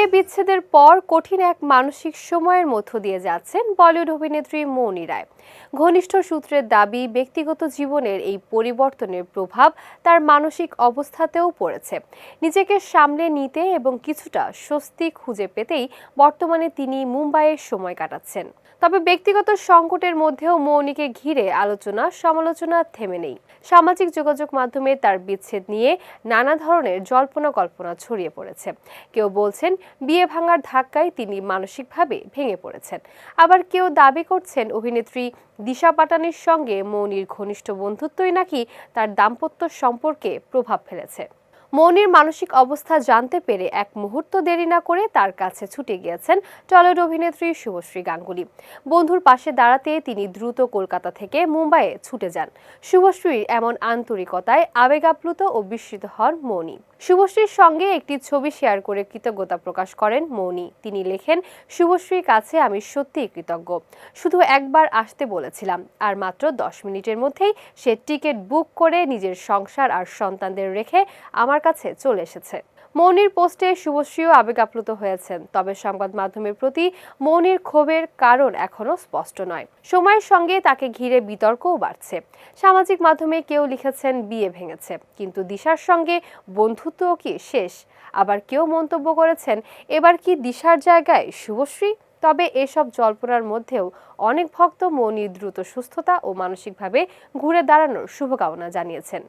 বিয়ে বিচ্ছেদের পর কঠিন এক মানসিক সময়ের মধ্য দিয়ে যাচ্ছেন বলিউড অভিনেত্রী মৌনি রায়। ঘনিষ্ঠ সূত্রের দাবি, ব্যক্তিগত জীবনের এই পরিবর্তনের প্রভাব তার মানসিক অবস্থাতেও পড়েছে। নিজেকে সামলে নিতে এবং কিছুটা স্বস্তি খুঁজে পেতেই বর্তমানে তিনি মুম্বাইয়ে সময় কাটাচ্ছেন। তবে ব্যক্তিগত সংকটের মধ্যেও মৌনিকে ঘিরে আলোচনা সমালোচনা থেমে নেই। সামাজিক যোগাযোগ মাধ্যমে তার বিচ্ছেদ নিয়ে নানা ধরনের জল্পনা কল্পনা ছড়িয়ে পড়েছে। কেউ বলছেন বিয়ে ভাঙার ধাক্কায় তিনি মানসিকভাবে ভেঙে পড়েছেন, আবার কেউ দাবি করছেন অভিনেত্রী দিশা পাটানির সঙ্গে মৌনির ঘনিষ্ঠ বন্ধুত্বই নাকি তার দাম্পত্য সম্পর্কে প্রভাব ফেলেছে। মৌনির মানসিক অবস্থা জানতে পেরে এক মুহূর্ত দেরি না করে তার কাছে ছুটে গিয়েছেন টলিউড অভিনেত্রী শুভশ্রী গাঙ্গুলী। বন্ধুর পাশে দাঁড়াতে তিনি দ্রুত কলকাতা থেকে মুম্বাইয়ে ছুটে যান। শুভশ্রীর এমন আন্তরিকতায় আবেগ আপ্লুত ও বিস্মিত হন মৌনি। শুভশ্রীর সঙ্গে একটি ছবি শেয়ার করে কৃতজ্ঞতা প্রকাশ করেন মৌনি। তিনি লেখেন, শুভশ্রীর কাছে আমি সত্যিই কৃতজ্ঞ। শুধু একবার আসতে বলেছিলাম, আর মাত্র 10 মিনিটের মধ্যেই সে টিকিট বুক করে নিজের সংসার আর সন্তানদের রেখে আমার কাছে চলে এসেছে। মৌনির পোস্টে শুভশ্রীও আবেগ আপ্লুত হয়েছেন। তবে সংবাদ মাধ্যমের প্রতি মৌনির ক্ষোভের কারণ এখনো স্পষ্ট নয়। সময়ের সঙ্গে তাকে ঘিরে বিতর্কও বাড়ছে। সামাজিক মাধ্যমে কেউ লিখেছেন বিয়ে ভেঙেছে, কিন্তু দিশার সঙ্গে বন্ধুত্বও কি শেষ? আবার কেউ মন্তব্য করেছেন, এবার কি দিশার জায়গায় শুভশ্রী? তবে এসব জল্পনার মধ্যেও অনেক ভক্ত মৌনির দ্রুত সুস্থতা ও মানসিকভাবে ঘুরে দাঁড়ানোর শুভকামনা জানিয়েছেন।